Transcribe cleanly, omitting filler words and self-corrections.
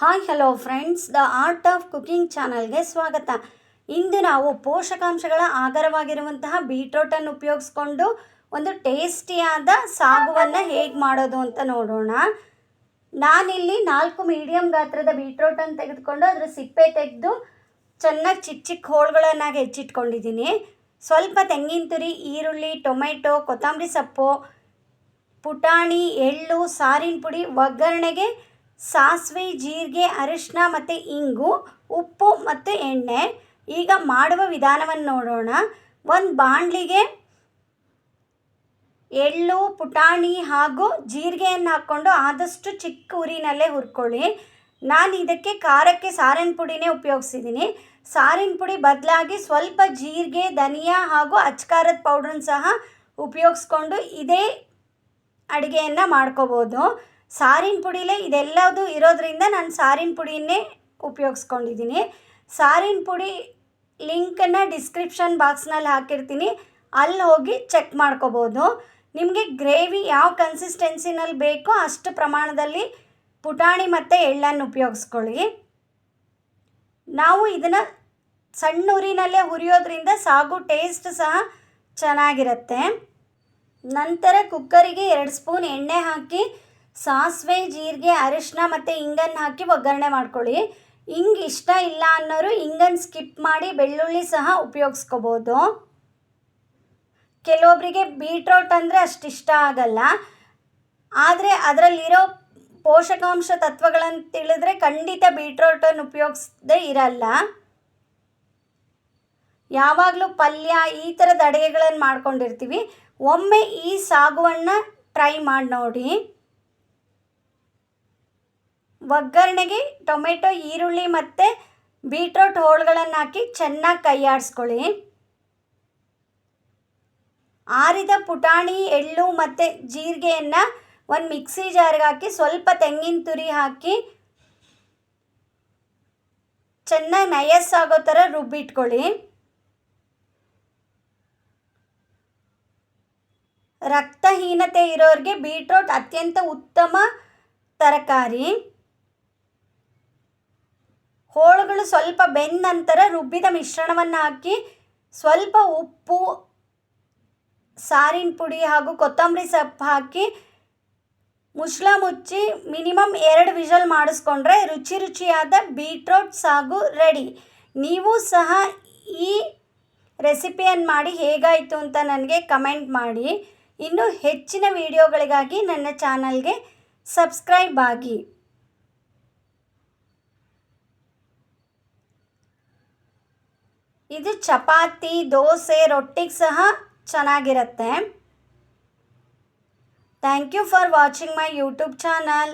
Hi hello friends, the art of cooking ಚಾನಲ್ಗೆ ಸ್ವಾಗತ. ಇಂದು ನಾವು ಪೋಷಕಾಂಶಗಳ ಆಗರವಾಗಿರುವಂತಹ ಬೀಟ್ರೋಟನ್ನು ಉಪಯೋಗಿಸ್ಕೊಂಡು ಒಂದು ಟೇಸ್ಟಿಯಾದ ಸಾಗುವನ್ನು ಹೇಗೆ ಮಾಡೋದು ಅಂತ ನೋಡೋಣ. ನಾನಿಲ್ಲಿ 4 ಮೀಡಿಯಮ್ ಗಾತ್ರದ ಬೀಟ್ರೋಟನ್ನು ತೆಗೆದುಕೊಂಡು ಅದರ ಸಿಪ್ಪೆ ತೆಗೆದು ಚೆನ್ನಾಗಿ ಚಿಕ್ಕ ಚಿಕ್ಕ ಹೋಳುಗಳನ್ನಾಗಿ ಹೆಚ್ಚಿಟ್ಕೊಂಡಿದ್ದೀನಿ. ಸ್ವಲ್ಪ ತೆಂಗಿನ ತುರಿ, ಈರುಳ್ಳಿ, ಟೊಮೆಟೊ, ಕೊತ್ತಂಬರಿ ಸೊಪ್ಪು, ಪುಟಾಣಿ, ಎಳ್ಳು, ಸಾರಿನ ಪುಡಿ, ಒಗ್ಗರಣೆಗೆ ಸಾಸಿವೆ, ಜೀರಿಗೆ, ಅರಿಶಿನ ಮತ್ತು ಇಂಗು, ಉಪ್ಪು ಮತ್ತು ಎಣ್ಣೆ. ಈಗ ಮಾಡುವ ವಿಧಾನವನ್ನು ನೋಡೋಣ. ಒಂದು ಬಾಣಲಿಗೆ ಎಳ್ಳು, ಪುಟಾಣಿ ಹಾಗೂ ಜೀರಿಗೆಯನ್ನು ಹಾಕ್ಕೊಂಡು ಆದಷ್ಟು ಚಿಕ್ಕ ಉರಿನಲ್ಲೇ ಹುರ್ಕೊಳ್ಳಿ. ನಾನು ಇದಕ್ಕೆ ಖಾರಕ್ಕೆ ಸಾರಿನ ಪುಡಿನೇ ಉಪಯೋಗಿಸಿದ್ದೀನಿ. ಸಾರಿನ ಪುಡಿ ಬದಲಾಗಿ ಸ್ವಲ್ಪ ಜೀರಿಗೆ, ಧನಿಯಾ ಹಾಗೂ ಅಚ್ಕಾರದ ಪೌಡ್ರನ್ನ ಸಹ ಉಪಯೋಗಿಸ್ಕೊಂಡು ಇದೇ ಅಡುಗೆಯನ್ನು ಮಾಡ್ಕೋಬೋದು. ಸಾರಿನ ಪುಡಿಲೇ ಇದೆಲ್ಲದು ಇರೋದ್ರಿಂದ ನಾನು ಸಾರಿನ ಪುಡಿಯನ್ನೇ ಉಪಯೋಗಿಸ್ಕೊಂಡಿದ್ದೀನಿ. ಸಾರಿನ ಪುಡಿ ಲಿಂಕನ್ನು ಡಿಸ್ಕ್ರಿಪ್ಷನ್ ಬಾಕ್ಸ್ನಲ್ಲಿ ಹಾಕಿರ್ತೀನಿ, ಅಲ್ಲಿ ಹೋಗಿ ಚೆಕ್ ಮಾಡ್ಕೋಬೋದು. ನಿಮಗೆ ಗ್ರೇವಿ ಯಾವ ಕನ್ಸಿಸ್ಟೆನ್ಸಿನಲ್ಲಿ ಬೇಕೋ ಅಷ್ಟು ಪ್ರಮಾಣದಲ್ಲಿ ಪುಟಾಣಿ ಮತ್ತು ಎಳ್ಳನ್ನು ಉಪಯೋಗಿಸ್ಕೊಳ್ಳಿ. ನಾವು ಇದನ್ನು ಸಣ್ಣ ಉರಿನಲ್ಲೇ ಹುರಿಯೋದ್ರಿಂದ ಸಾಗು ಟೇಸ್ಟ್ ಸಹ ಚೆನ್ನಾಗಿರುತ್ತೆ. ನಂತರ ಕುಕ್ಕರಿಗೆ 2 ಸ್ಪೂನ್ ಎಣ್ಣೆ ಹಾಕಿ ಸಾಸಿವೆ, ಜೀರಿಗೆ, ಅರಿಶಿನ ಮತ್ತು ಇಂಗನ್ನು ಹಾಕಿ ಒಗ್ಗರಣೆ ಮಾಡ್ಕೊಳ್ಳಿ. ಇಂಗು ಇಷ್ಟ ಇಲ್ಲ ಅನ್ನೋರು ಇಂಗನ್ನು ಸ್ಕಿಪ್ ಮಾಡಿ ಬೆಳ್ಳುಳ್ಳಿ ಸಹ ಉಪಯೋಗಿಸ್ಕೋಬೋದು. ಕೆಲವೊಬ್ಬರಿಗೆ ಬೀಟ್ರೋಟ್ ಅಂದರೆ ಅಷ್ಟು ಇಷ್ಟ ಆಗಲ್ಲ, ಆದರೆ ಅದರಲ್ಲಿರೋ ಪೋಷಕಾಂಶ ತತ್ವಗಳನ್ನು ತಿಳಿದ್ರೆ ಖಂಡಿತ ಬೀಟ್ರೋಟನ್ನು ಉಪಯೋಗಿಸದೇ ಇರಲ್ಲ. ಯಾವಾಗಲೂ ಪಲ್ಯ ಈ ಥರದ ಅಡುಗೆಗಳನ್ನು ಮಾಡ್ಕೊಂಡಿರ್ತೀವಿ. ಒಮ್ಮೆ ಈ ಸಾಗುವನ್ನು ಟ್ರೈ ಮಾಡಿ ನೋಡಿ. ಒಗ್ಗರಣೆಗೆ ಟೊಮೆಟೊ, ಈರುಳ್ಳಿ ಮತ್ತು ಬೀಟ್ರೋಟ್ ಹೋಳುಗಳನ್ನು ಹಾಕಿ ಚೆನ್ನಾಗಿ ಕೈ ಆಡಿಸ್ಕೊಳ್ಳಿ. ಆರಿದ ಪುಟಾಣಿ, ಎಳ್ಳು ಮತ್ತು ಜೀರಿಗೆಯನ್ನು ಒಂದು ಮಿಕ್ಸಿ ಜಾರ್ಗೆ ಹಾಕಿ ಸ್ವಲ್ಪ ತೆಂಗಿನ ತುರಿ ಹಾಕಿ ಚೆನ್ನಾಗಿ ನಯಸ್ಸಾಗೋ ಥರ ರುಬ್ಬಿಟ್ಕೊಳ್ಳಿ. ರಕ್ತಹೀನತೆ ಇರೋರಿಗೆ ಬೀಟ್ರೋಟ್ ಅತ್ಯಂತ ಉತ್ತಮ ತರಕಾರಿ. ಹೋಳುಗಳು ಸ್ವಲ್ಪ ಬೆಂದ ನಂತರ ರುಬ್ಬಿದ ಮಿಶ್ರಣವನ್ನು ಹಾಕಿ ಸ್ವಲ್ಪ ಉಪ್ಪು, ಸಾರಿನ ಪುಡಿ ಹಾಗೂ ಕೊತ್ತಂಬರಿ ಸೊಪ್ಪು ಹಾಕಿ ಮುಚ್ಚಳ ಮುಚ್ಚಿ ಮಿನಿಮಮ್ 2 ವಿಷಲ್ ಮಾಡಿಸ್ಕೊಂಡ್ರೆ ರುಚಿಯಾದ ಬೀಟ್ರೋಟ್ ಸಾಗು ರೆಡಿ. ನೀವು ಸಹ ಈ ರೆಸಿಪಿಯನ್ನು ಮಾಡಿ ಹೇಗಾಯಿತು ಅಂತ ನನಗೆ ಕಮೆಂಟ್ ಮಾಡಿ. ಇನ್ನು ಹೆಚ್ಚಿನ ವಿಡಿಯೋಗಳಿಗಾಗಿ ನನ್ನ ಚಾನಲ್ಗೆ ಸಬ್ಸ್ಕ್ರೈಬ್ ಆಗಿ. ಇದು ಚಪಾತಿ, ದೋಸೆ, ರೊಟ್ಟಿಗೆ ಸಹ ಚೆನ್ನಾಗಿರುತ್ತೆ. Thank you for watching my YouTube channel.